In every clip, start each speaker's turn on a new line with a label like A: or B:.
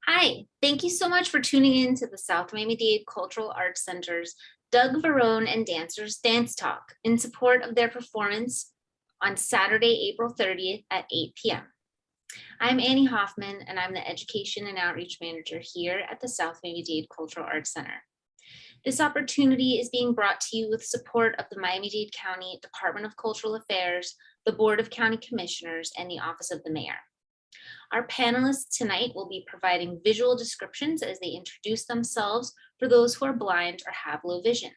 A: Hi, thank you so much for tuning in to the South Miami-Dade Cultural Arts Center's Doug Varone and Dancers Dance Talk in support of their performance on Saturday, April 30th at 8 p.m. I'm Annie Hoffman, and I'm the Education and Outreach Manager here at the South Miami-Dade Cultural Arts Center. This opportunity is being brought to you with support of the Miami-Dade County Department of Cultural Affairs, the Board of County Commissioners, and the Office of the Mayor. Our panelists tonight will be providing visual descriptions as they introduce themselves for those who are blind or have low vision.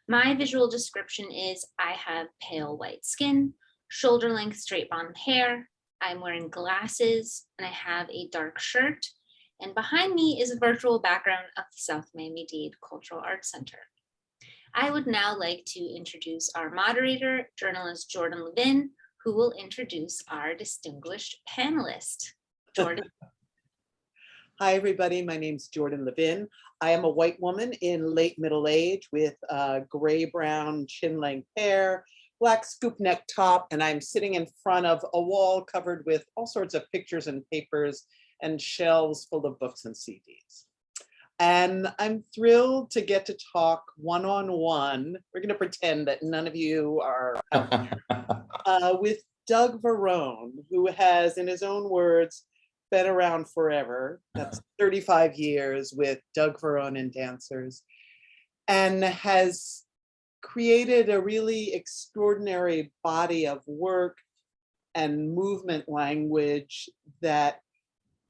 A: My visual description is I have pale white skin, shoulder length straight blonde hair, I'm wearing glasses, and I have a dark shirt. And behind me is a virtual background of the South Miami-Dade Cultural Arts Center. I would now like to introduce our moderator, journalist Jordan Levin, who will introduce our distinguished panelist. Jordan.
B: Hi, everybody. My name's Jordan Levin. I am a white woman in late middle age with gray-brown chin-length hair, black scoop neck top, and I'm sitting in front of a wall covered with all sorts of pictures and papers and shelves full of books and CDs. And I'm thrilled to get to talk one-on-one. We're going to pretend that none of you are out there, with Doug Varone, who has, in his own words, been around forever. That's 35 years with Doug Varone and Dancers, and has created a really extraordinary body of work and movement language that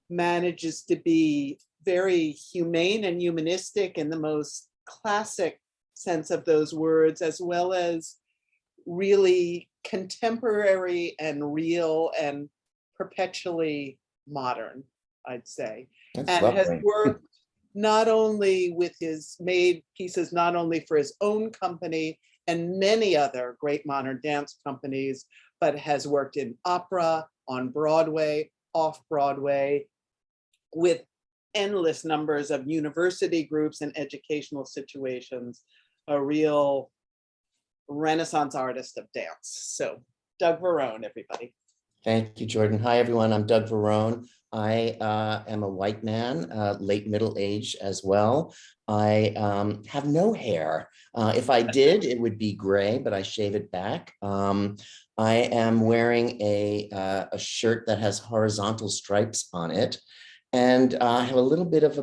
B: manages to be very humane and humanistic in the most classic sense of those words, as well as really contemporary and real and perpetually modern, I'd say.
C: That's
B: and
C: lovely.
B: Has worked not only with made pieces not only for his own company and many other great modern dance companies, but has worked in opera, on Broadway, off Broadway, with endless numbers of university groups and educational situations, a real Renaissance artist of dance. So Doug Varone, everybody.
C: Thank you, Jordan. Hi, everyone. I'm Doug Varone. I am a white man, late middle age as well. I have no hair. If I did, it would be gray, but I shave it back. I am wearing a shirt that has horizontal stripes on it, and I have a little bit of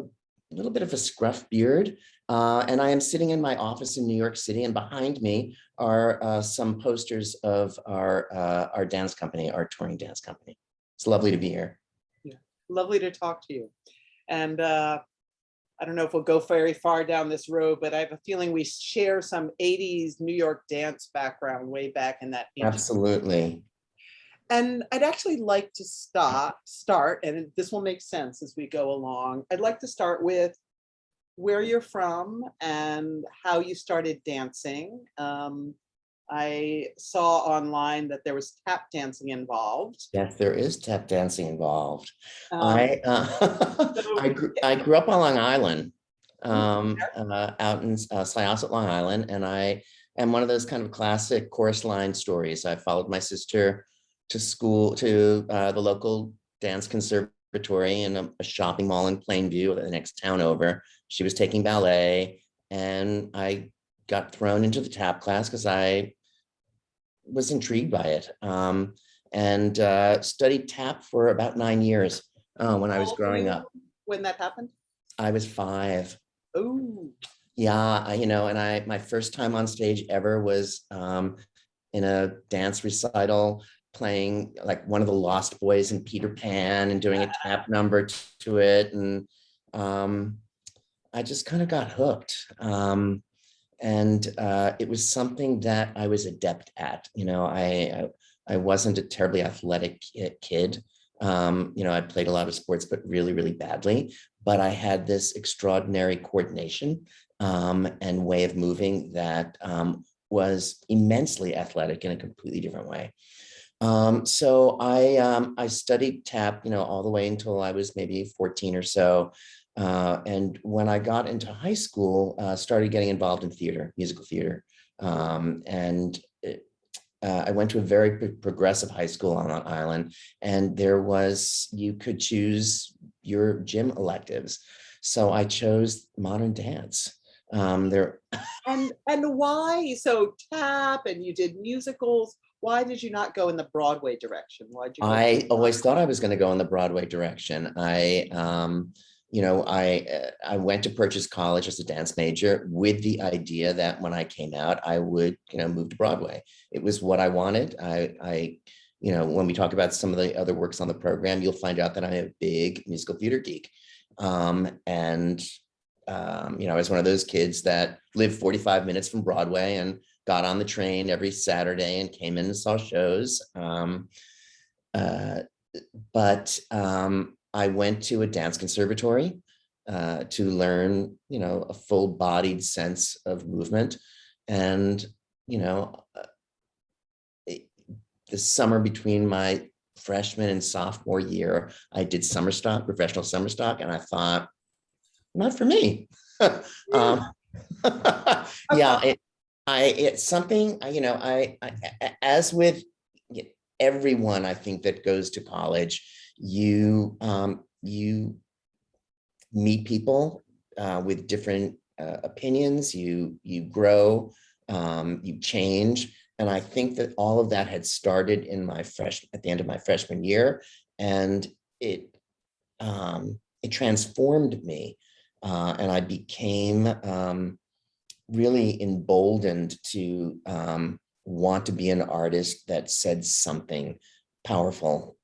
C: a scruff beard. And I am sitting in my office in New York City, and behind me are some posters of our dance company, our touring dance company. It's lovely to be here.
B: Yeah, lovely to talk to you. And I don't know if we'll go very far down this road, but I have a feeling we share some 80s New York dance background way back in that.
C: Absolutely.
B: And I'd actually like to start, and this will make sense as we go along. I'd like to start with where you're from and how you started dancing. I saw online that there was tap dancing involved.
C: Yes, there is tap dancing involved.
B: So,
C: I grew up on Long Island, out in Syosset, Long Island, and I am one of those kind of classic chorus line stories. I followed my sister to school, to the local dance conservatory in a shopping mall in Plainview, the next town over. She was taking ballet, and I got thrown into the tap class because I was intrigued by it, and studied tap for about 9 years when I was growing up.
B: When that happened?
C: I was 5.
B: Oh.
C: Yeah, and my first time on stage ever was in a dance recital, playing like one of the Lost Boys in Peter Pan and doing a tap number to it. And I just kind of got hooked. And it was something that I was adept at. I wasn't a terribly athletic kid. I played a lot of sports, but really, really badly. But I had this extraordinary coordination and way of moving that was immensely athletic in a completely different way. So I studied tap, all the way until I was maybe 14 or so. And when I got into high school, started getting involved in theater, musical theater. And I went to a very progressive high school on Long Island, and you could choose, your gym electives. So I chose modern dance. There,
B: And why? So tap, and you did musicals. Why did you not go in the Broadway direction? Why'd you go?
C: I always thought I was going to go in the Broadway direction. I went to Purchase College as a dance major with the idea that when I came out, I would, move to Broadway. It was what I wanted. When we talk about some of the other works on the program, you'll find out that I'm a big musical theater geek. I was one of those kids that lived 45 minutes from Broadway and got on the train every Saturday and came in and saw shows. But I went to a dance conservatory to learn, a full-bodied sense of movement. And, the summer between my freshman and sophomore year, I did summer stock, professional summer stock, and I thought, not for me. It's something, as with everyone, I think that goes to college, you meet people with different opinions, you grow, you change. And I think that all of that had started at the end of my freshman year, and it transformed me. And I became really emboldened to want to be an artist that said something powerful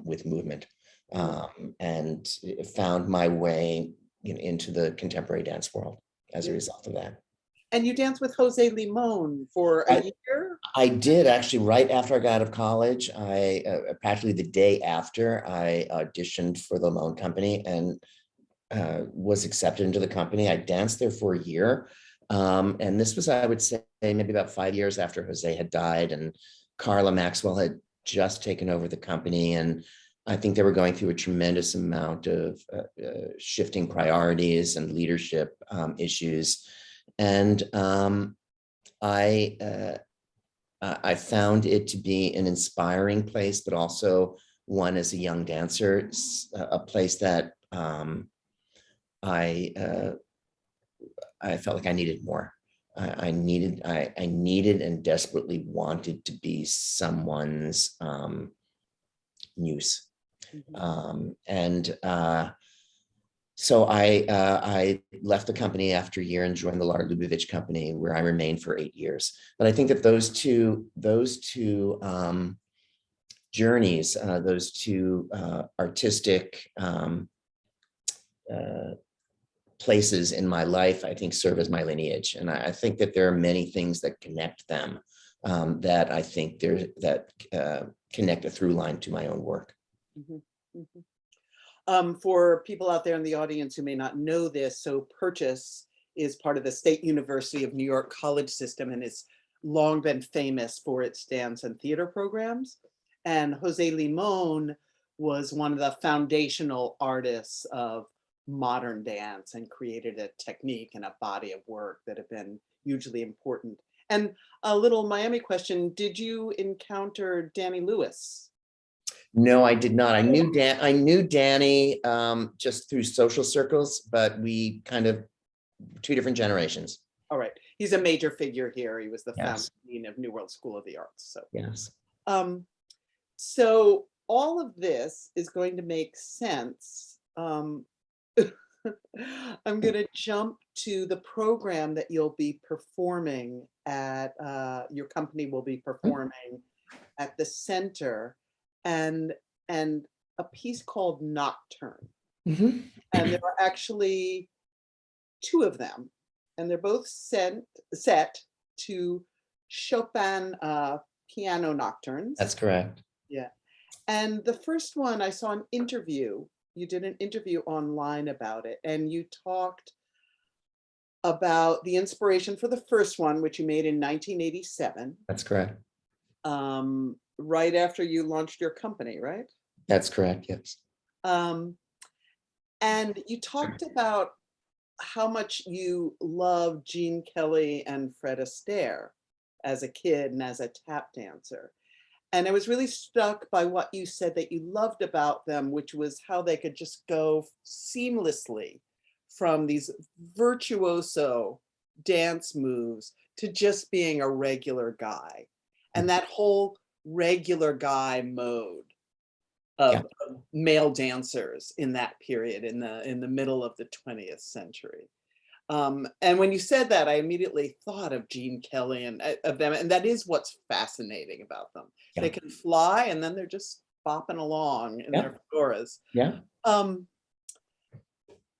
C: with movement, and found my way into the contemporary dance world as a result of that.
B: And you danced with Jose Limon for a year?
C: I did, actually. Right after I got out of college, practically the day after, I auditioned for the Limon Company and was accepted into the company. I danced there for a year. And this was, I would say, maybe about 5 years after Jose had died and Carla Maxwell had just taken over the company. And I think they were going through a tremendous amount of shifting priorities and leadership issues. And I found it to be an inspiring place, but also one, as a young dancer, a place that I felt like I needed more. I needed and desperately wanted to be someone's muse. So I left the company after a year and joined the Lara Lubavitch Company, where I remained for 8 years. But I think that those two journeys, those two artistic places in my life, I think serve as my lineage. And I think that there are many things that connect them, that I think connect a through line to my own work.
B: For people out there in the audience who may not know this, so Purchase is part of the State University of New York college system and has long been famous for its dance and theater programs. And Jose Limon was one of the foundational artists of modern dance and created a technique and a body of work that have been hugely important. And a little Miami question, did you encounter Danny Lewis?
C: No, I did not. I knew Danny just through social circles, but we kind of two different generations.
B: All right. He's a major figure here. He was the founding of New World School of the Arts. So
C: yes.
B: So all of this is going to make sense. I'm going to jump to the program that you'll be performing at, your company will be performing at the center, and a piece called Nocturne. And there are actually 2 of them, and they're both set to Chopin piano nocturnes.
C: That's correct.
B: Yeah. And the first one, I saw an interview. You did an interview online about it, and you talked about the inspiration for the first one, which you made in 1987.
C: That's correct.
B: Right after you launched your company, right?
C: That's correct, yes.
B: And you talked about how much you loved Gene Kelly and Fred Astaire as a kid and as a tap dancer. And I was really struck by what you said that you loved about them, which was how they could just go seamlessly from these virtuoso dance moves to just being a regular guy. And that whole regular guy mode of male dancers in that period, in the middle of the 20th century. And when you said that, I immediately thought of Gene Kelly and of them, and that is what's fascinating about them.
C: Yeah.
B: They can fly, and then they're just bopping along in their fedoras.
C: Yeah.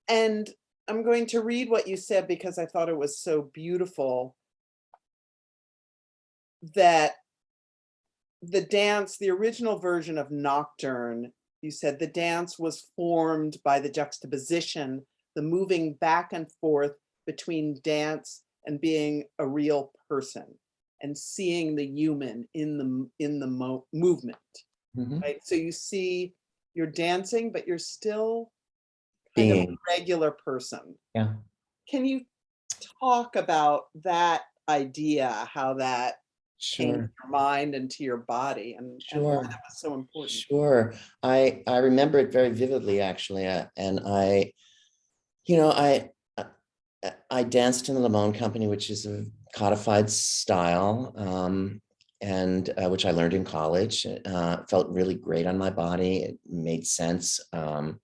B: And I'm going to read what you said because I thought it was so beautiful, that the dance, the original version of Nocturne, you said the dance was formed by the juxtaposition, the moving back and forth between dance and being a real person and seeing the human in the movement, right? So you see, you're dancing, but you're still kind of a regular person.
C: Yeah.
B: Can you talk about that idea, how that came to your mind and to your body, and why that was so important?
C: Sure. I remember it very vividly, actually. And I danced in the Lamone Company, which is a codified style, and which I learned in college. Felt really great on my body. It made sense. Then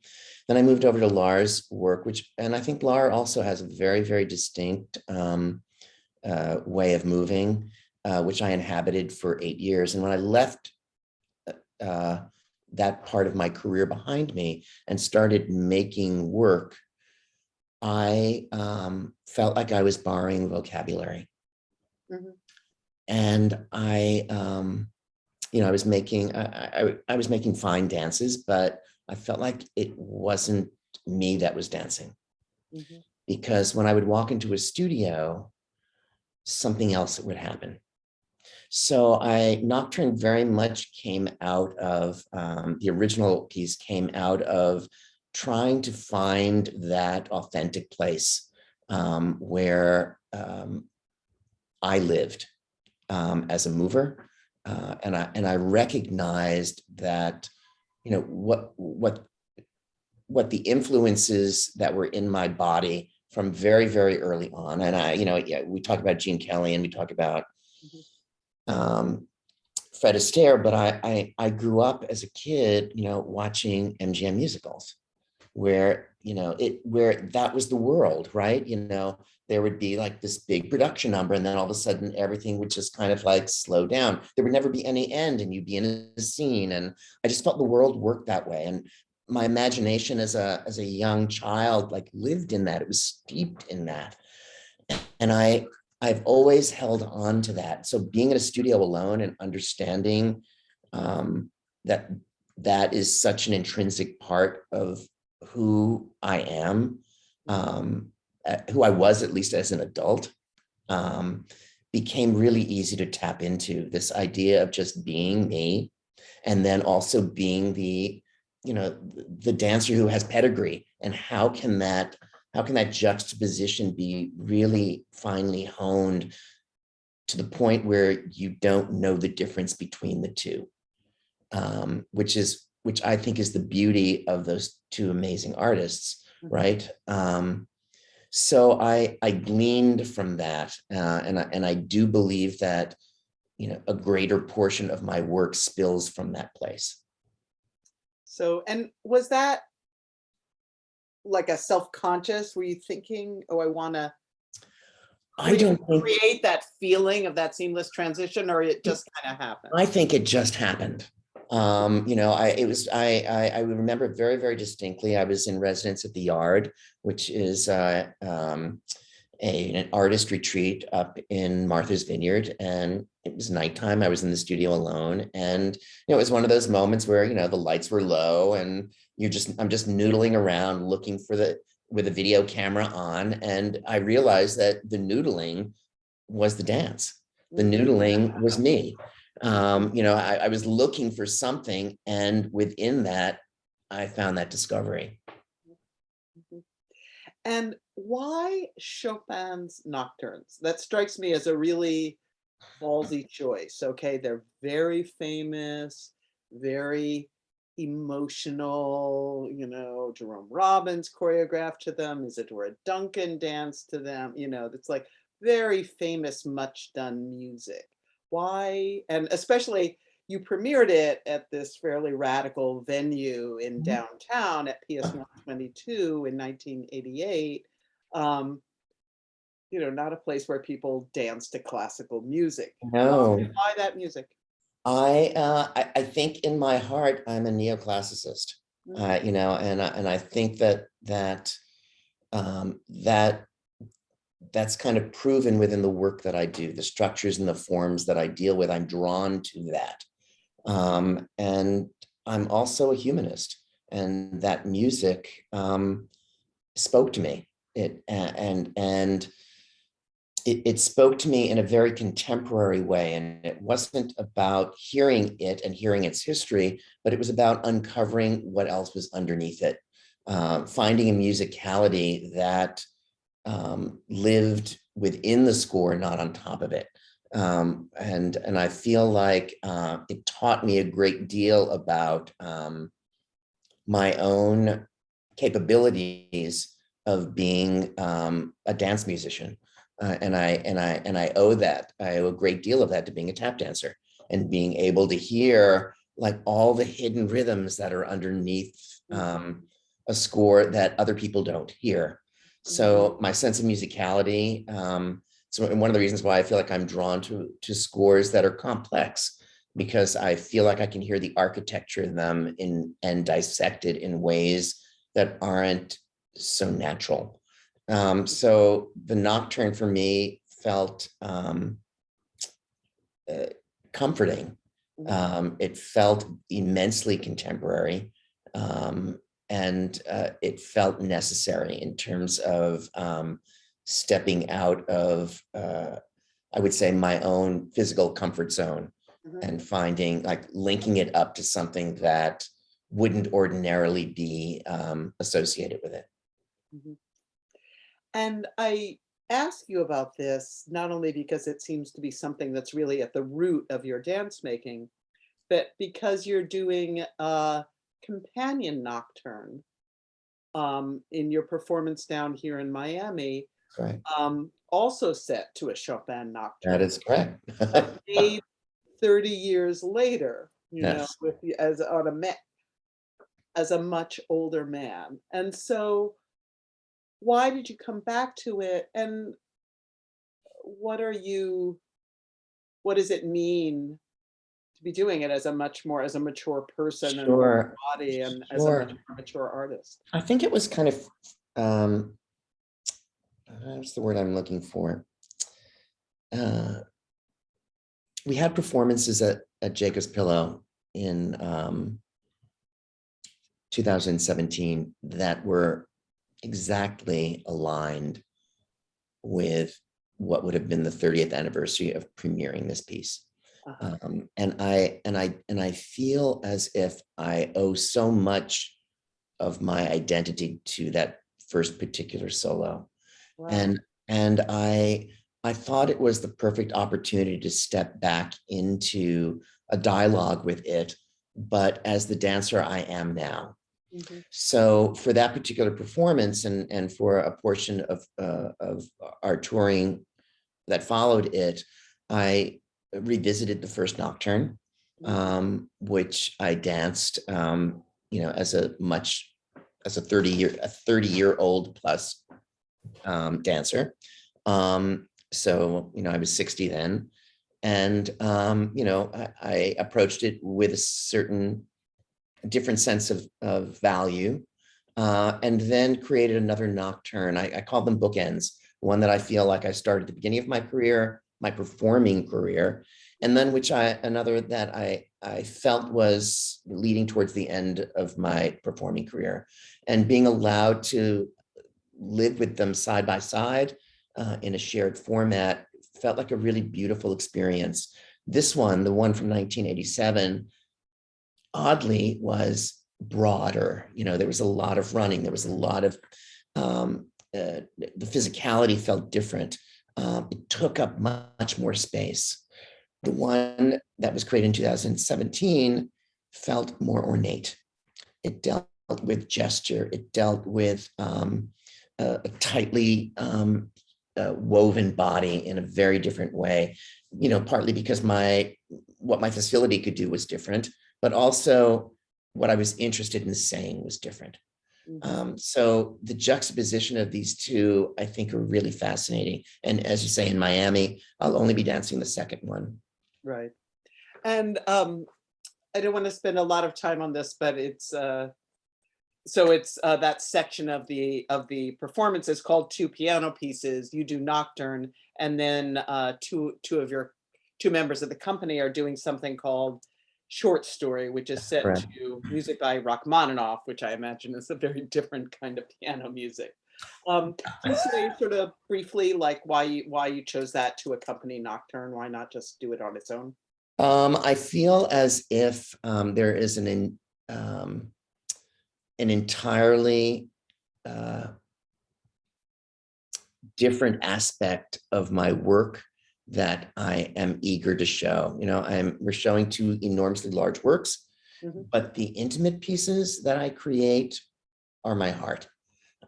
C: I moved over to Lar's work, and I think Lar also has a very, very distinct way of moving, which I inhabited for 8 years. And when I left that part of my career behind me and started making work, I felt like I was borrowing vocabulary. And I was making, I was making fine dances, but I felt like it wasn't me that was dancing. Because when I would walk into a studio, something else would happen. So Nocturne very much came out of, the original piece came out of trying to find that authentic place where I lived as a mover. And I recognized that, what the influences that were in my body from very, very early on. And we talk about Gene Kelly and we talk about Fred Astaire, but I grew up as a kid, watching MGM musicals, where that was the world, right? There would be like this big production number, and then all of a sudden everything would just kind of like slow down. There would never be any end, and you'd be in a scene. And I just felt the world worked that way. And my imagination as a young child like lived in that. It was steeped in that. And I've always held on to that. So being in a studio alone and understanding that is such an intrinsic part of who I am, who I was, at least as an adult, became really easy to tap into, this idea of just being me, and then also being the dancer who has pedigree. And how can that juxtaposition be really finely honed to the point where you don't know the difference between the two, which I think is the beauty of those two amazing artists, right? So I gleaned from that, and I do believe that a greater portion of my work spills from that place.
B: So, and was that like a self-conscious? Were you thinking, oh, I want to create that feeling of that seamless transition, or it just kind of happened?
C: I think it just happened. I remember very, very distinctly. I was in residence at the Yard, which is an artist retreat up in Martha's Vineyard, and it was nighttime. I was in the studio alone, and it was one of those moments where the lights were low, and I'm just noodling around looking with a video camera on, and I realized that the noodling was the dance. The noodling was me. I was looking for something, and within that, I found that discovery.
B: And why Chopin's Nocturnes? That strikes me as a really ballsy choice. Okay, they're very famous, very emotional. You know, Jerome Robbins choreographed to them. Isadora Duncan danced to them. You know, it's like very famous, much done music. Why? And especially you premiered it at this fairly radical venue in
C: Mhm.
B: downtown at PS 122 in 1988. Um, you know, not a place where people dance to classical music.
C: No,
B: Why that music?
C: I think in my heart I'm a neoclassicist,
B: Mhm,
C: you know, and I think that that's kind of proven within the work that I do, the structures and the forms that I deal with. I'm drawn to that. And I'm also a humanist, and that music spoke to me. It spoke to me in a very contemporary way, and it wasn't about hearing it and hearing its history, but it was about uncovering what else was underneath it, finding a musicality that lived within the score, not on top of it. And I feel like it taught me a great deal about my own capabilities of being a dance musician. And I owe that. I owe a great deal of that to being a tap dancer and being able to hear like all the hidden rhythms that are underneath
B: mhm,
C: a score that other people don't hear.
B: mhm,
C: So my sense of musicality. So one of the reasons why I feel like I'm drawn to scores that are complex, because I feel like I can hear the architecture of them in and dissect it in ways that aren't so natural. So the nocturne for me felt uh, comforting.
B: mhm,
C: It felt immensely contemporary, and it felt necessary in terms of stepping out of, I would say, my own physical comfort zone
B: mhm,
C: and finding, like, linking it up to something that wouldn't ordinarily be associated with it.
B: mhm. And I ask you about this not only because it seems to be something that's really at the root of your dance making, but because you're doing a companion nocturne in your performance down here in Miami,
C: Right.
B: also set to a Chopin
C: That
B: nocturne,
C: is correct.
B: but made 30 years later, you know,
C: Yes.
B: with the, as a much older man. And so why did you come back to it? And what are you, what does it mean to be doing it as a much more, as a mature person and older
C: Sure.
B: body and as a much
C: Sure.
B: more mature artist?
C: I think it was kind of, um, what's the word I'm looking for? Uh, we had performances at Jacob's Pillow in 2017 that were exactly aligned with what would have been the 30th anniversary of premiering this piece.
B: Uh-huh.
C: And I feel as if I owe so much of my identity to that first particular solo.
B: Wow.
C: And I thought it was the perfect opportunity to step back into a dialogue with it, but as the dancer I am now.
B: Mhm.
C: So for that particular performance, and for a portion of our touring that followed it, I revisited the first nocturne,
B: Mhm.
C: which I danced, you know, as a 30-year old plus dancer. So, you know, I was 60 then. And, you know, I approached it with a certain different sense of value, and then created another nocturne. I call them bookends. One that I feel like I started at the beginning of my career, my performing career, and then another that I felt was leading towards the end of my performing career, and being allowed to live with them side by side in a shared format felt like a really beautiful experience. This one, the one from 1987, oddly was broader. You know, there was a lot of running. There was a lot of, the physicality felt different. It took up much more space. The one that was created in 2017 felt more ornate. It dealt with gesture. It dealt with a tightly woven body in a very different way. Partly because what my facility could do was different, but also what I was interested in saying was different. So the juxtaposition of these two, I think, are really fascinating. And as you say, in Miami, I'll only be dancing the second one.
B: Right. And I don't want to spend a lot of time on this, but it's that section of the performance is called Two Piano Pieces. You do Nocturne, and then two members of the company are doing something called Short Story, which is set
C: Right.
B: to music by Rachmaninoff, which I imagine is a very different kind of piano music. Can you say sort of briefly like why you chose that to accompany Nocturne? Why not just do it on its own?
C: I feel as if there is an entirely different aspect of my work that I am eager to show. We're showing two enormously large works, but the intimate pieces that I create are my heart.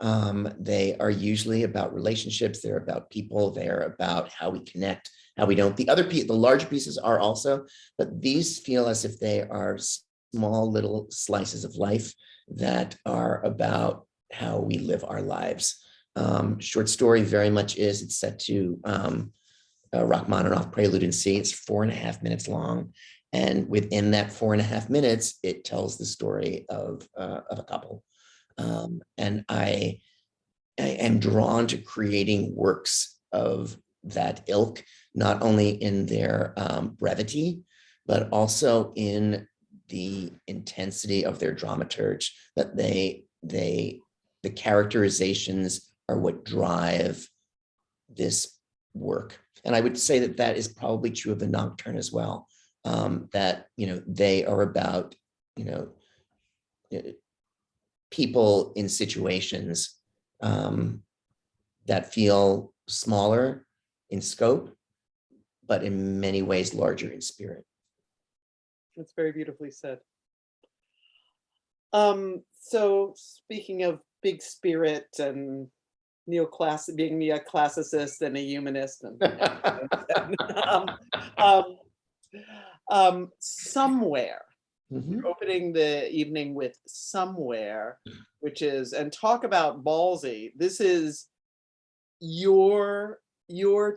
C: They are usually about relationships. They're about people. They're about how we connect, how we don't. The larger pieces are also, but these feel as if they are small little slices of life that are about how we live our lives. Short Story very much is. It's set to Rachmaninoff Prelude in C. It's 4.5 minutes long, and within that 4.5 minutes, it tells the story of a couple. And I am drawn to creating works of that ilk, not only in their brevity, but also in the intensity of their dramaturge, that the characterizations are what drive this work. And I would say that that is probably true of the Nocturne as well, that, they are about, people in situations that feel smaller in scope, but in many ways larger in spirit.
B: That's very beautifully said. So speaking of big spirit and being neoclassicist and a humanist, and Somewhere. You're opening the evening with Somewhere, which is, and talk about ballsy. This is your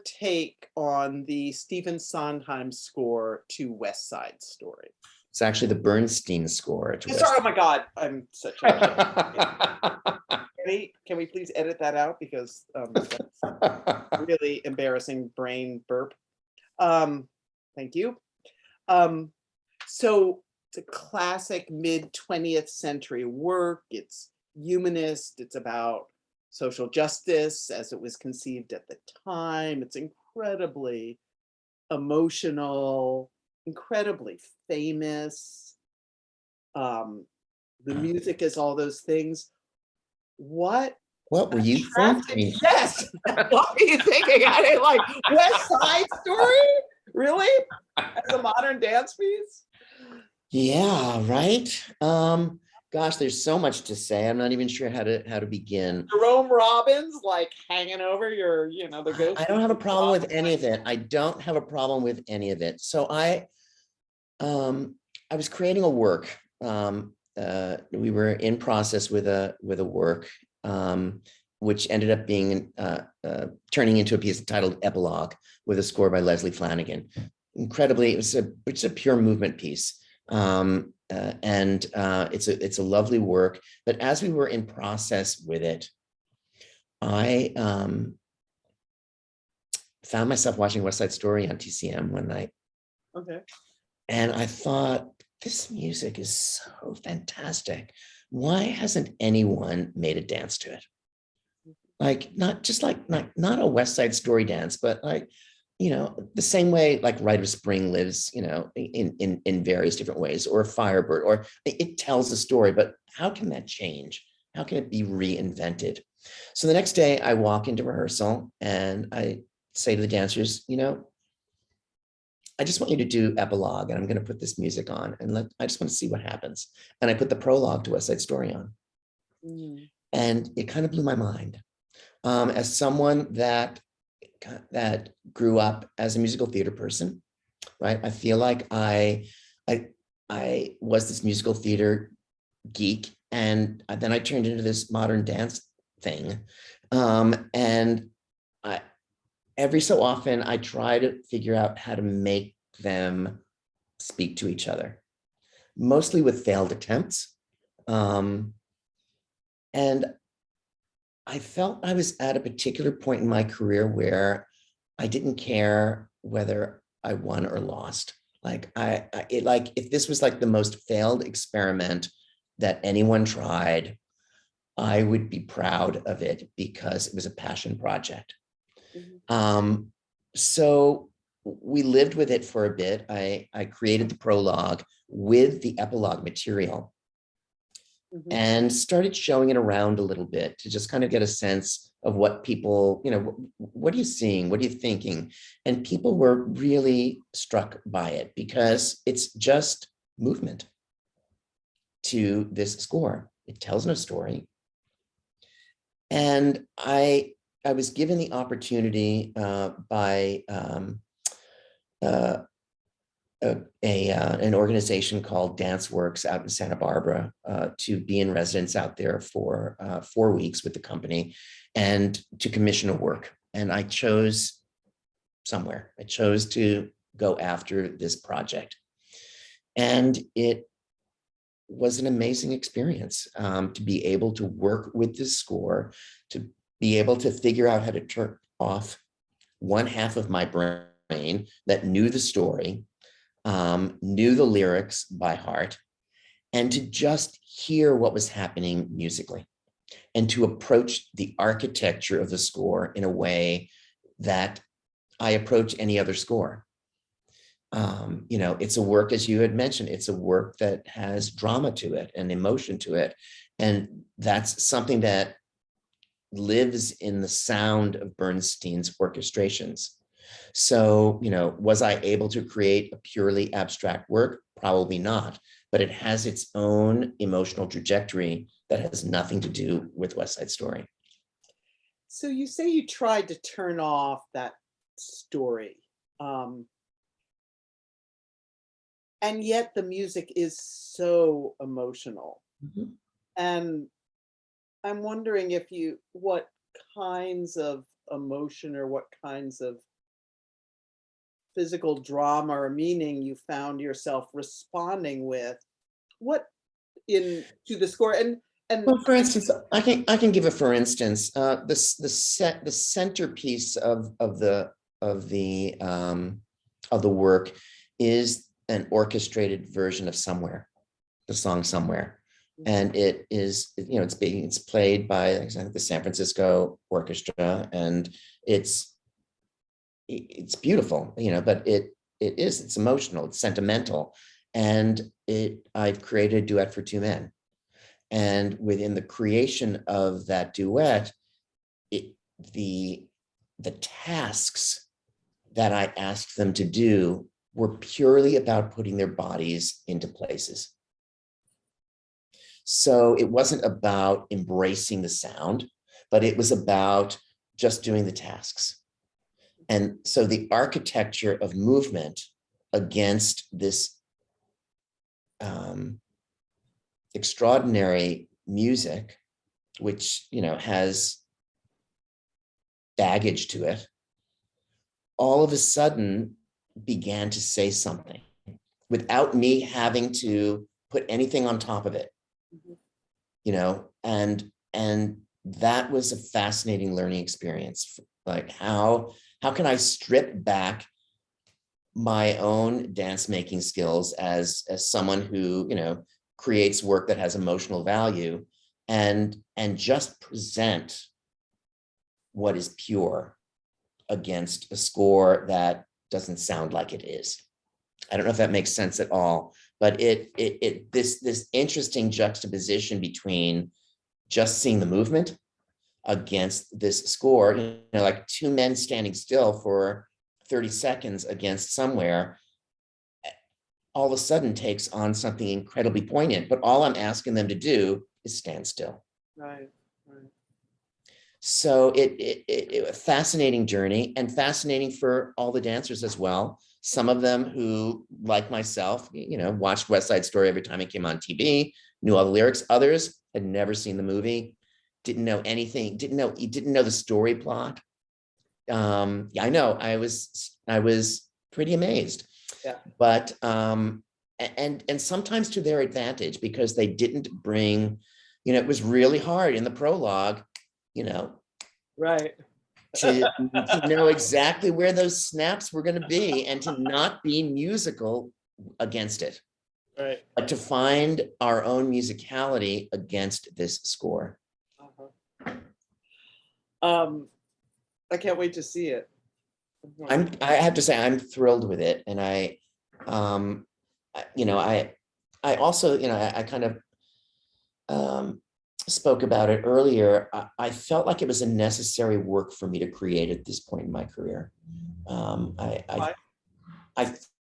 B: take on the Stephen Sondheim score to West Side Story.
C: It's actually the Bernstein score.
B: Sorry, oh my God, I'm such a can we please edit that out, because that's really embarrassing brain burp. Thank you. So it's a classic mid-20th century work. It's humanist. It's about social justice as it was conceived at the time. It's incredibly emotional, incredibly famous. The music is all those things. What
C: were you thinking?
B: Yes. What were you thinking? I didn't like West Side Story? Really? As a modern dance piece?
C: Yeah, right. Gosh, there's so much to say. I'm not even sure how to begin.
B: Jerome Robbins, like hanging over your, the ghost.
C: I don't have a problem with any of it. I don't have a problem with any of it. So I was creating a work. We were in process with a work, which ended up being turning into a piece titled Epilogue, with a score by Leslie Flanagan. Incredibly, it's a pure movement piece. And it's a lovely work. But as we were in process with it, I found myself watching West Side Story on TCM one night.
B: Okay.
C: And I thought, this music is so fantastic. Why hasn't anyone made a dance to it? Like, not a West Side Story dance, but like, the same way like Rite of Spring lives, in various different ways, or Firebird, or it tells a story, but how can that change? How can it be reinvented? So the next day I walk into rehearsal and I say to the dancers, I just want you to do epilogue, and I'm going to put this music on, and I just want to see what happens. And I put the prologue to West Side Story on, and it kind of blew my mind. As someone that grew up as a musical theater person, right? I feel like I was this musical theater geek, and then I turned into this modern dance thing. And every so often I try to figure out how to make them speak to each other, mostly with failed attempts. And I felt I was at a particular point in my career where I didn't care whether I won or lost. Like if this was like the most failed experiment that anyone tried, I would be proud of it because it was a passion project. So we lived with it for a bit. I created the prologue with the epilogue material and started showing it around a little bit to just kind of get a sense of what people, what are you seeing? What are you thinking? And people were really struck by it because it's just movement to this score. It tells no story. And I was given the opportunity by an organization called Dance Works out in Santa Barbara to be in residence out there for 4 weeks with the company and to commission a work. And I chose somewhere. I chose to go after this project. And it was an amazing experience to be able to work with this score, to be able to figure out how to turn off one half of my brain that knew the story, knew the lyrics by heart, and to just hear what was happening musically and to approach the architecture of the score in a way that I approach any other score. It's a work, as you had mentioned, it's a work that has drama to it and emotion to it. And that's something that lives in the sound of Bernstein's orchestrations. So, was I able to create a purely abstract work? Probably not, but it has its own emotional trajectory that has nothing to do with West Side Story.
B: So you say you tried to turn off that story. And yet the music is so emotional. And I'm wondering what kinds of emotion or what kinds of physical drama or meaning you found yourself responding with, to the score. And
C: well, for instance, I can give a for instance. The centerpiece of the work is an orchestrated version of Somewhere, the song Somewhere. And it is, it's played by, I think, the San Francisco Orchestra, and it's beautiful, but it's emotional, it's sentimental. And I've created a duet for two men. And within the creation of that duet, the tasks that I asked them to do were purely about putting their bodies into places. So it wasn't about embracing the sound, but it was about just doing the tasks. And so the architecture of movement against this extraordinary music, which, has baggage to it, all of a sudden began to say something without me having to put anything on top of it, and that was a fascinating learning experience. Like how can I strip back my own dance making skills as someone who, creates work that has emotional value and just present what is pure against a score that doesn't sound like it is. I don't know if that makes sense at all, but this interesting juxtaposition between just seeing the movement against this score, like two men standing still for 30 seconds against Somewhere, all of a sudden takes on something incredibly poignant, but all I'm asking them to do is stand still.
B: Right. Right.
C: So it a fascinating journey, and fascinating for all the dancers as well. Some of them who, like myself, watched West Side Story every time it came on TV, knew all the lyrics. Others had never seen the movie, didn't know anything, didn't know the story plot. Yeah, I know, I was pretty amazed.
B: Yeah.
C: But and sometimes to their advantage, because they didn't bring, it was really hard in the prologue,
B: Right.
C: to know exactly where those snaps were going to be, and to not be musical against it,
B: Right.
C: but to find our own musicality against this score.
B: I can't wait to see it.
C: I have to say, I'm thrilled with it. And I also, I kind of spoke about it earlier. I felt like it was a necessary work for me to create at this point in my career. I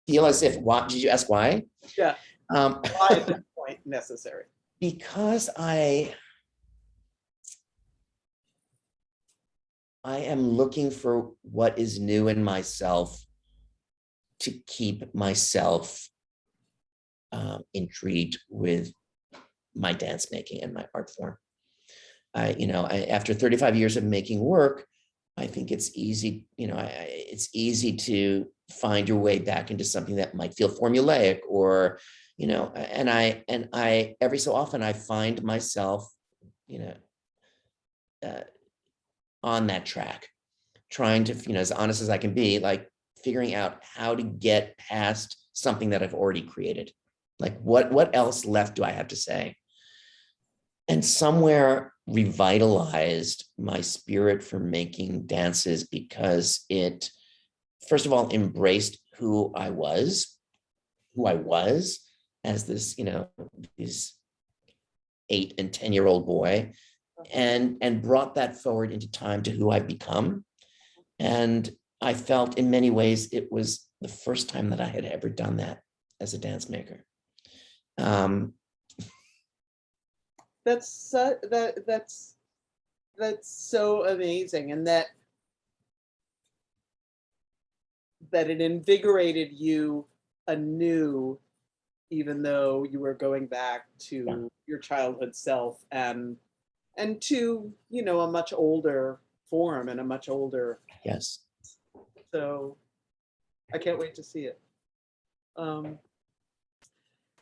C: feel as if, why did you ask why?
B: Yeah. Why at this point necessary?
C: Because I am looking for what is new in myself to keep myself intrigued with my dance making and my art form. After 35 years of making work, I think it's easy, it's easy to find your way back into something that might feel formulaic, or, and I every so often I find myself, on that track, trying to, as honest as I can be, like figuring out how to get past something that I've already created. Like what else left do I have to say? And somewhere revitalized my spirit for making dances, because it, first of all, embraced who I was as this, this 8 and 10-year-old boy, and brought that forward into time to who I've become. And I felt in many ways it was the first time that I had ever done that as a dance maker.
B: That's so amazing, and that it invigorated you anew, even though you were going back to your childhood self, and to a much older form and a much older.
C: Yes.
B: So I can't wait to see it.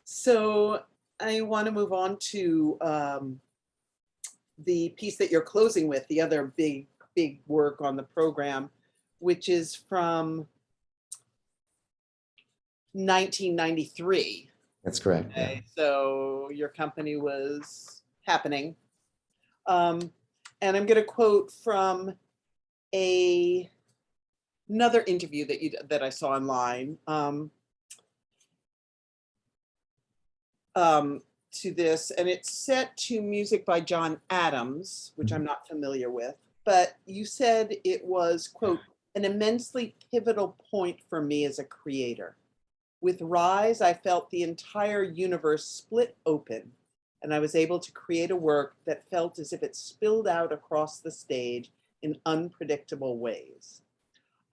B: So I want to move on to the piece that you're closing with, the other big work on the program, which is from 1993.
C: That's correct.
B: Okay,
C: Yeah.
B: so your company was happening. And I'm going to quote from another interview that I saw online to this, and it's set to music by John Adams, which I'm not familiar with, but you said it was, quote, an immensely pivotal point for me as a creator. With Rise, I felt the entire universe split open, and I was able to create a work that felt as if it spilled out across the stage in unpredictable ways.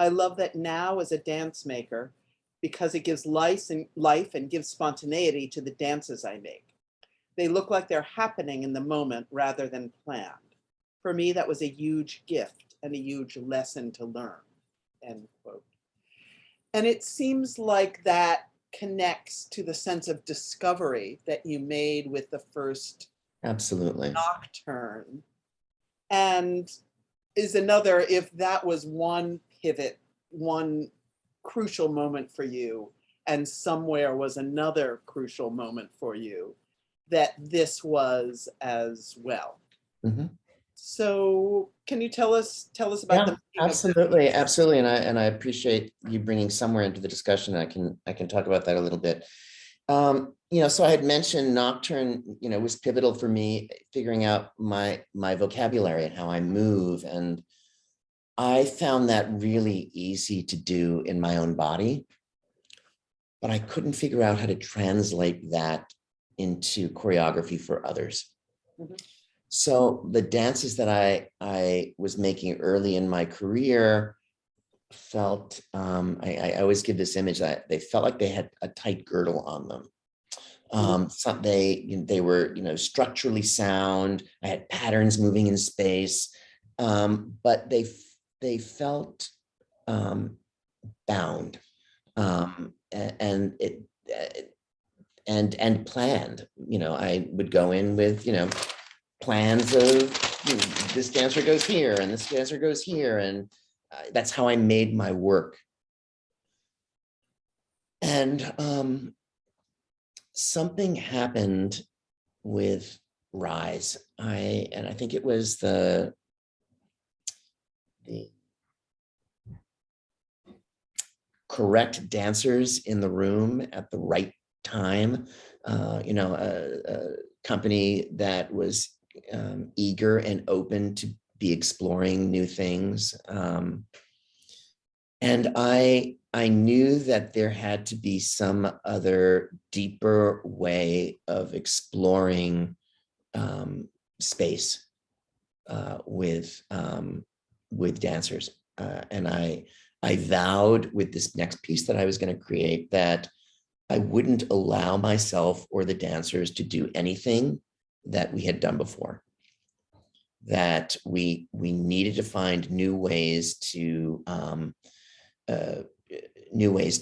B: I love that now as a dance maker, because it gives life and gives spontaneity to the dances I make. They look like they're happening in the moment rather than planned. For me, that was a huge gift and a huge lesson to learn, end quote. And it seems like that connects to the sense of discovery that you made with the first
C: Absolutely.
B: Nocturne. And is another, if that was one pivot, one crucial moment for you, and somewhere was another crucial moment for you, that this was as well.
C: Mm-hmm.
B: So can you tell us about the
C: absolutely. And I appreciate you bringing somewhere into the discussion. I can talk about that a little bit. So I had mentioned Nocturne, was pivotal for me figuring out my vocabulary and how I move. And I found that really easy to do in my own body. but I couldn't figure out how to translate that into choreography for others.
B: Mhm.
C: So the dances that I was making early in my career felt, I always give this image that they felt like they had a tight girdle on them. They were, structurally sound. I had patterns moving in space, but they felt bound, and it and planned. I would go in with plans of this dancer goes here and this dancer goes here, and that's how I made my work. And something happened with Rise. I think it was the correct dancers in the room at the right time. A company that was eager and open to be exploring new things. And I knew that there had to be some other deeper way of exploring space with dancers. And I vowed with this next piece that I was going to create that I wouldn't allow myself or the dancers to do anything that we had done before. That we needed to find new ways to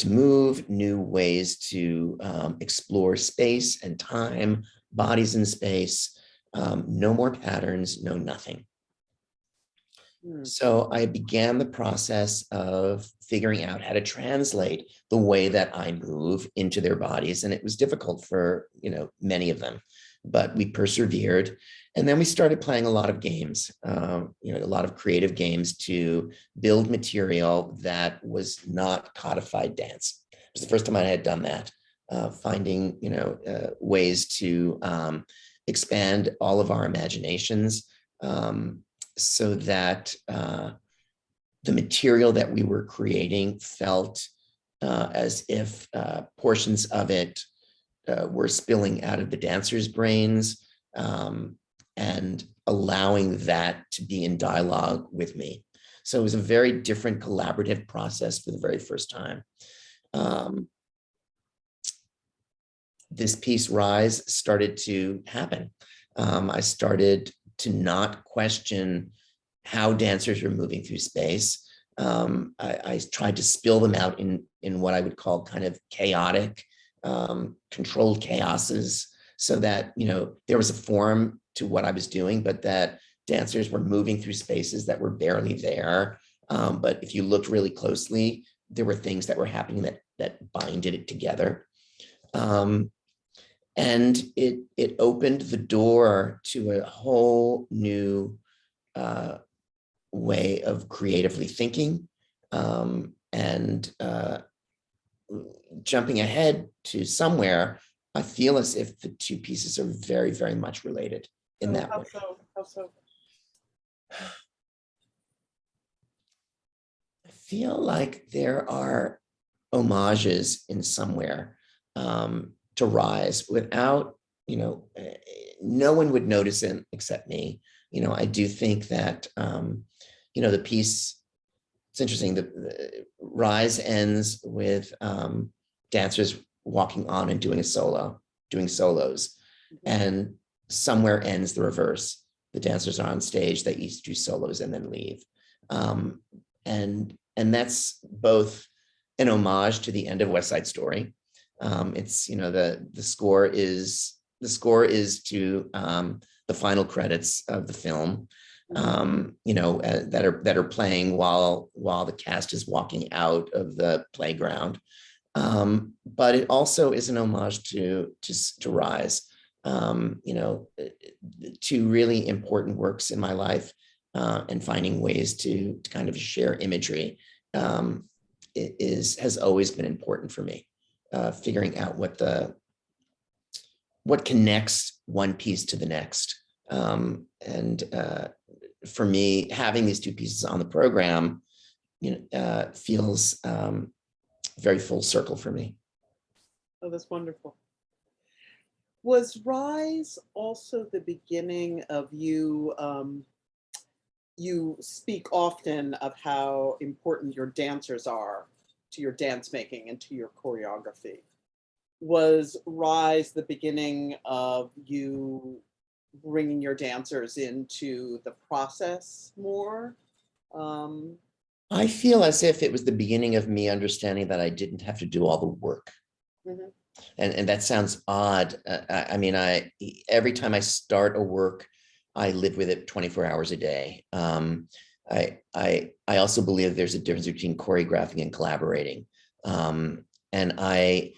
C: move, new ways to explore space and time, bodies in space. No more patterns, no nothing. So I began the process of figuring out how to translate the way that I move into their bodies. And it was difficult for, many of them, but we persevered. And then we started playing a lot of games, a lot of creative games to build material that was not codified dance. It was the first time I had done that, finding, ways to expand all of our imaginations, so that the material that we were creating felt as if portions of it were spilling out of the dancers' brains, and allowing that to be in dialogue with me. So it was a very different collaborative process for the very first time. This piece, Rise, started to happen. I started to not question how dancers were moving through space. I tried to spill them out in what I would call kind of chaotic, controlled chaoses, so that there was a form to what I was doing, but that dancers were moving through spaces that were barely there. But if you looked really closely, there were things that were happening that binded it together. And it opened the door to a whole new way of creatively thinking, and jumping ahead to somewhere. I feel as if the two pieces are very, very much related in that way.
B: How so?
C: I feel like there are homages in somewhere to Rise without, no one would notice it except me. I do think that, the piece, it's interesting, the Rise ends with dancers walking on and doing solos, mm-hmm. And somewhere ends the reverse. The dancers are on stage, they each do solos and then leave. And that's both an homage to the end of West Side Story. It's, the score is to the final credits of the film, that are playing while the cast is walking out of the playground. But it also is an homage to Rise, two really important works in my life, and finding ways to kind of share imagery has always been important for me. Figuring out what connects one piece to the next. For me, having these two pieces on the program, feels very full circle for me.
B: Oh, that's wonderful. Was Rise also the beginning of you? You speak often of how important your dancers are to your dance making and to your choreography. Was Rise the beginning of you bringing your dancers into the process more? Um,
C: I feel as if it was the beginning of me understanding that I didn't have to do all the work.
B: mhm,
C: And that sounds odd. I mean, every time I start a work, I live with it 24 hours a day. I also believe there's a difference between choreographing and collaborating. And I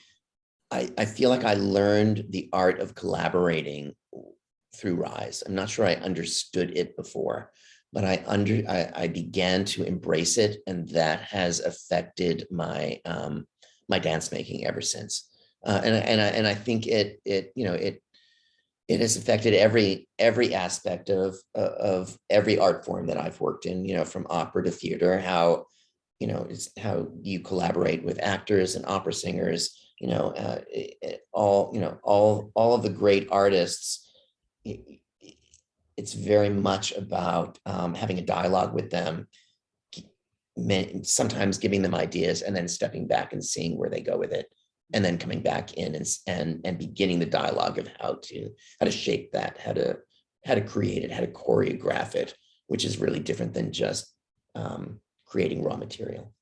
C: feel like I learned the art of collaborating through Rise. I'm not sure I understood it before, but I began to embrace it, and that has affected my my dance making ever since. And I think it has affected every aspect of every art form that I've worked in, from opera to theater, how, it's how you collaborate with actors and opera singers, all of the great artists. It's very much about having a dialogue with them, sometimes giving them ideas and then stepping back and seeing where they go with it, and then coming back in and beginning the dialogue of how to shape that, how to create it, how to choreograph it, which is really different than just creating raw material.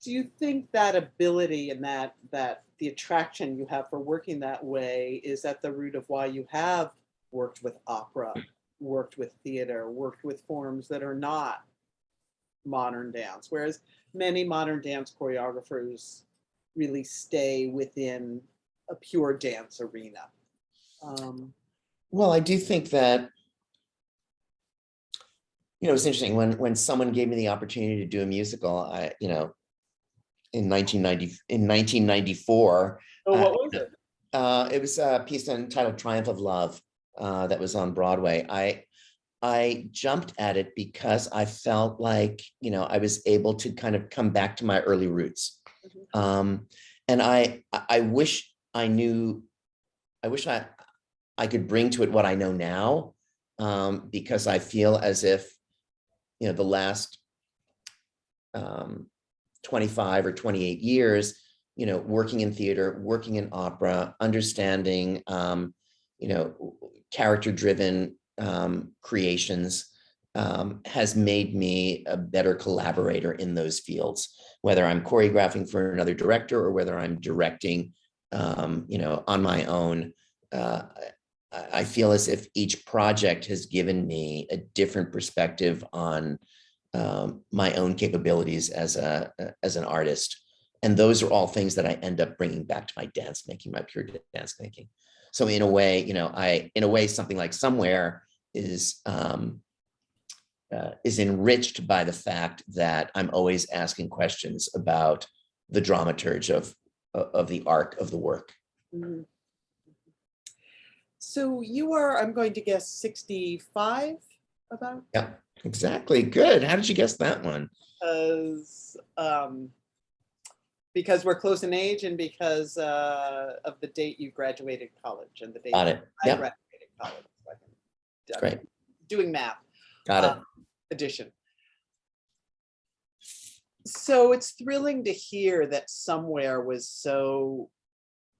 B: do you think that ability and that the attraction you have for working that way is at the root of why you have worked with opera, worked with theater, worked with forms that are not modern dance, whereas many modern dance choreographers really stay within a pure dance arena?
C: Well, I do think that, it's interesting when someone gave me the opportunity to do a musical, in 1994.
B: Oh, what was it?
C: It was a piece entitled Triumph of Love that was on Broadway. I jumped at it because I felt like, I was able to kind of come back to my early roots. And I wish I could bring to it what I know now, because I feel as if, the last 25 or 28 years, working in theater, working in opera, understanding, character-driven creations, has made me a better collaborator in those fields, whether I'm choreographing for another director or whether I'm directing, on my own. I feel as if each project has given me a different perspective on my own capabilities as an artist. And those are all things that I end up bringing back to my dance making, my pure dance making. So in a way, something like Somewhere is enriched by the fact that I'm always asking questions about the dramaturge of the arc of the work.
B: Mm-hmm. So you are, I'm going to guess, 65 about?
C: Yeah, exactly. Good. How did you guess that one?
B: Because we're close in age and because of the date you graduated college and the date
C: Got it.
B: I
C: Yep.
B: graduated college. So
C: Great.
B: Doing math.
C: Got it.
B: Addition. So it's thrilling to hear that Somewhere was so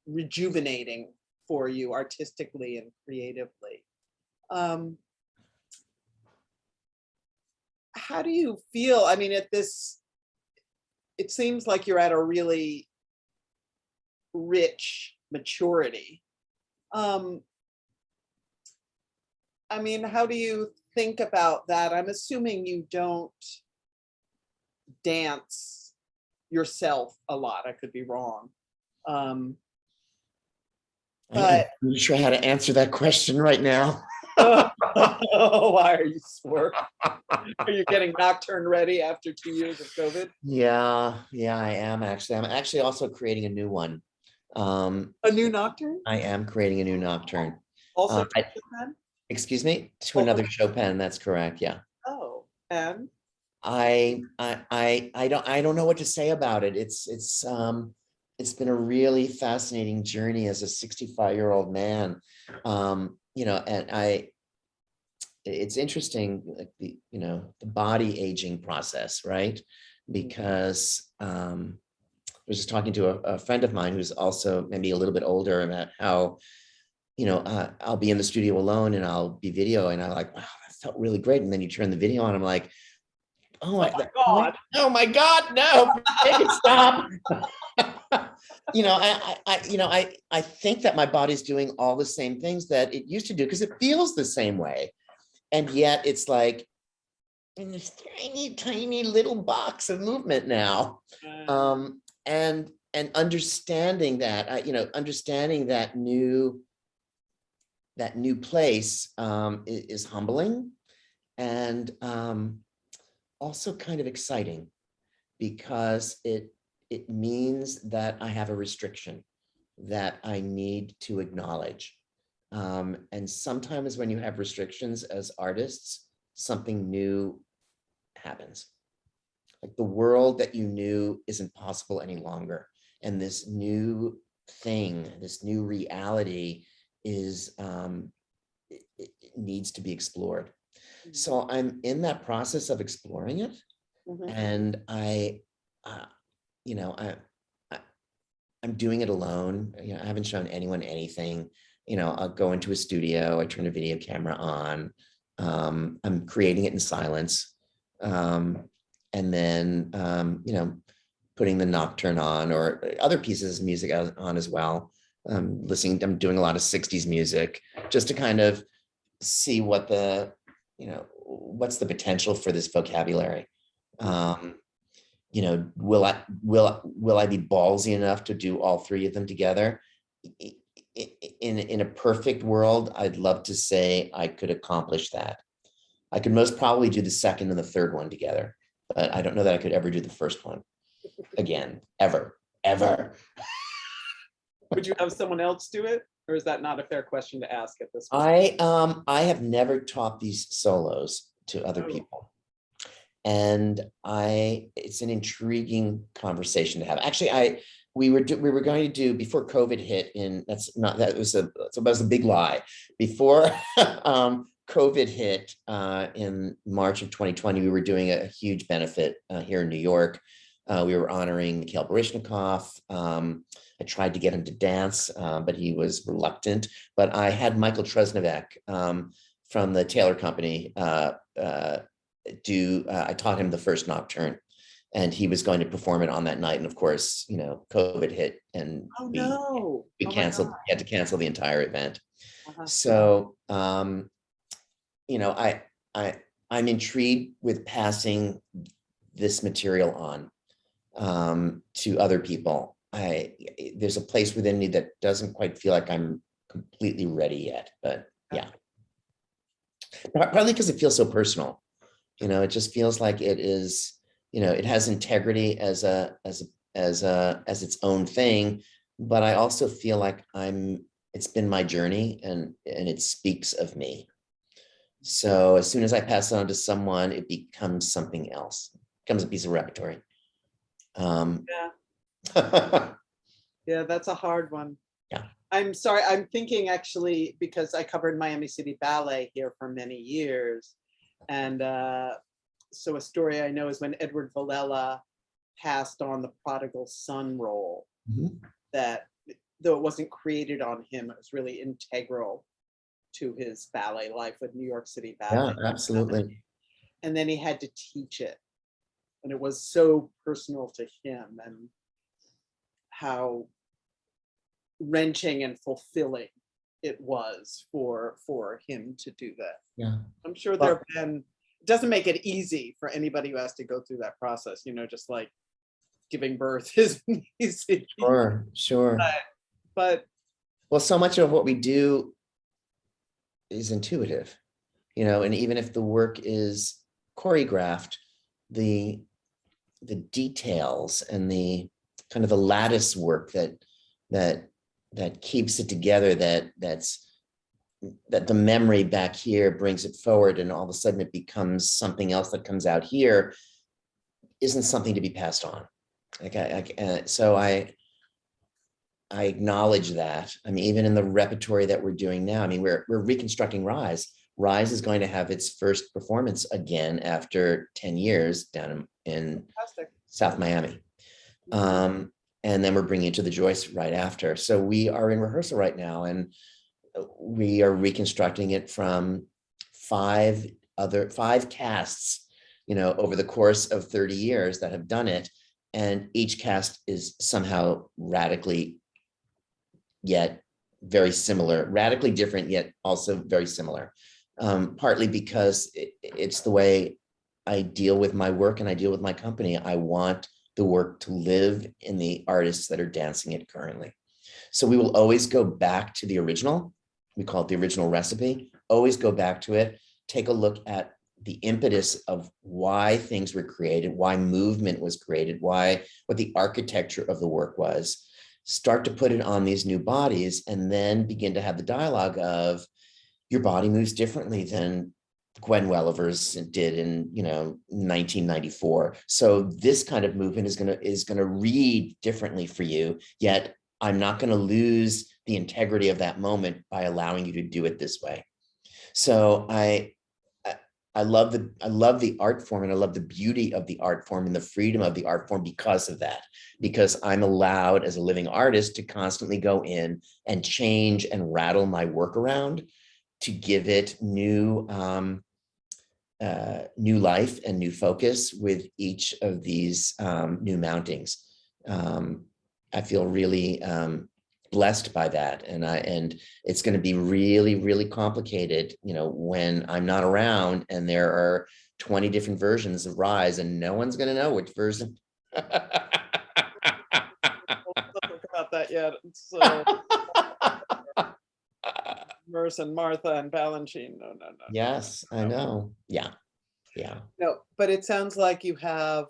B: rejuvenating for you artistically and creatively. How do you feel? I mean, it seems like you're at a really rich maturity. I mean, how do you think about that? I'm assuming you don't dance yourself a lot. I could be wrong. But
C: I'm not sure how to answer that question right now.
B: why are you swerving? Are you getting Nocturne ready after 2 years of COVID?
C: Yeah, I am actually. I'm actually also creating a new one.
B: A new Nocturne?
C: I am creating a new Nocturne.
B: Also to Chopin?
C: Excuse me? To another Chopin, that's correct, yeah.
B: Oh, and?
C: I don't know what to say about it. it's been a really fascinating journey as a 65-year-old man. And it's interesting, like the body aging process, right? Because I was just talking to a friend of mine who's also maybe a little bit older, about how, I'll be in the studio alone and I'll be videoing, and I'm like, wow, that felt really great. And then you turn the video on, I'm like, oh my God, oh my God, no, make it stop. I think that my body's doing all the same things that it used to do because it feels the same way. And yet it's like in this tiny, tiny little box of movement now. And understanding that, understanding that new place is humbling, and also kind of exciting, because it means that I have a restriction that I need to acknowledge. And sometimes when you have restrictions as artists, something new happens. Like the world that you knew isn't possible any longer. And this new thing, this new reality is, it needs to be explored. So I'm in that process of exploring it. And I'm doing it alone. I haven't shown anyone anything. I'll go into a studio, I turn a video camera on, I'm creating it in silence. And then, putting the Nocturne on, or other pieces of music on as well. I'm doing a lot of 60s music just to kind of see what what's the potential for this vocabulary. Will I be ballsy enough to do all three of them together? In a perfect world, I'd love to say I could accomplish that. I could most probably do the second and the third one together, but I don't know that I could ever do the first one again, ever.
B: Would you have someone else do it? Or is that not a fair question to ask at this point?
C: I have never taught these solos to other people. And it's an intriguing conversation to have. Actually, we were going to do, before COVID hit, that was a big lie. Before COVID hit in March of 2020, we were doing a huge benefit here in New York. We were honoring Mikhail Baryshnikov. I tried to get him to dance, but he was reluctant. But I had Michael Tresnovek from the Taylor Company I taught him the first Nocturne, and he was going to perform it on that night. And of course, COVID hit, and we had to cancel the entire event. So, I'm intrigued with passing this material on to other people. There's a place within me that doesn't quite feel like I'm completely ready yet, but yeah. Partly because it feels so personal. It just feels like it is, it has integrity as its own thing, but I also feel like it's been my journey, and it speaks of me. So as soon as I pass it on to someone, it becomes something else. It becomes a piece of repertory.
B: Yeah, that's a hard one.
C: Yeah.
B: I'm sorry. I'm thinking, actually, because I covered Miami City Ballet here for many years. And so a story I know is when Edward Villela passed on the prodigal son role, that though it wasn't created on him, it was really integral to his ballet life with New York City Ballet.
C: Yeah, absolutely.
B: And then he had to teach it. And it was so personal to him, and how wrenching and fulfilling it was for him to do that.
C: Yeah.
B: I'm sure there have been, it doesn't make it easy for anybody who has to go through that process, just like giving birth isn't easy.
C: Sure.
B: But
C: well, so much of what we do is intuitive, and even if the work is choreographed, the details and the kind of the lattice work that keeps it together, that the memory back here brings it forward, and all of a sudden it becomes something else that comes out here, isn't something to be passed on. So I I acknowledge that. I mean, even in the repertory that we're doing now, I mean, we're reconstructing Rise. Rise is going to have its first performance again after 10 years down in
B: Fantastic.
C: South Miami. And then we're bringing it to the Joyce right after. So we are in rehearsal right now, and we are reconstructing it from five casts, you know, over the course of 30 years that have done it. And each cast is somehow radically yet very similar, radically different, yet also very similar. Partly because it's the way I deal with my work and I deal with my company. I want the work to live in the artists that are dancing it currently. So we will always go back to the original. We call it the original recipe. Always go back to it, take a look at the impetus of why things were created, why movement was created, what the architecture of the work was, start to put it on these new bodies, and then begin to have the dialogue of your body moves differently than Gwen Welliver's did in 1994. So this kind of movement is gonna read differently for you, yet I'm not going to lose the integrity of that moment by allowing you to do it this way. So I love the art form, and I love the beauty of the art form and the freedom of the art form because of that, because I'm allowed as a living artist to constantly go in and change and rattle my work around to give it new life and new focus with each of these new mountings. I feel really blessed by that, and it's going to be really, really complicated, when I'm not around and there are 20 different versions of Rise, and no one's going to know which version.
B: We'll talk about that yet. It's Merce and Martha and Balanchine. No.
C: Yes, I know. Yeah.
B: No, but it sounds like you have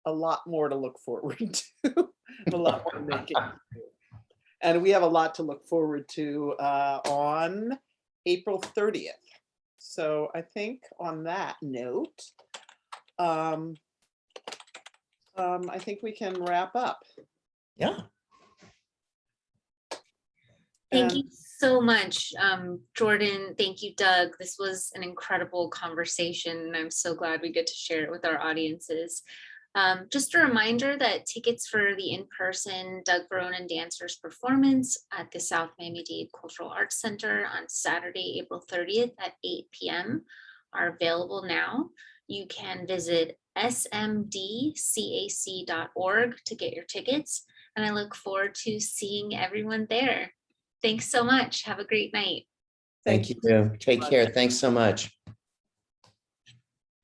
B: a lot more to look forward to, a lot more making. And we have a lot to look forward to on April 30th. So I think on that note, I think we can wrap up.
C: Yeah.
A: Thank you so much, Jordan. Thank you, Doug. This was an incredible conversation, and I'm so glad we get to share it with our audiences. Just a reminder that tickets for the in-person Doug Varone and Dancers performance at the South Miami-Dade Cultural Arts Center on Saturday, April 30th at 8 p.m. are available now. You can visit smdcac.org to get your tickets, and I look forward to seeing everyone there. Thanks so much. Have a great night.
C: Thank you. Take care. Thanks so much.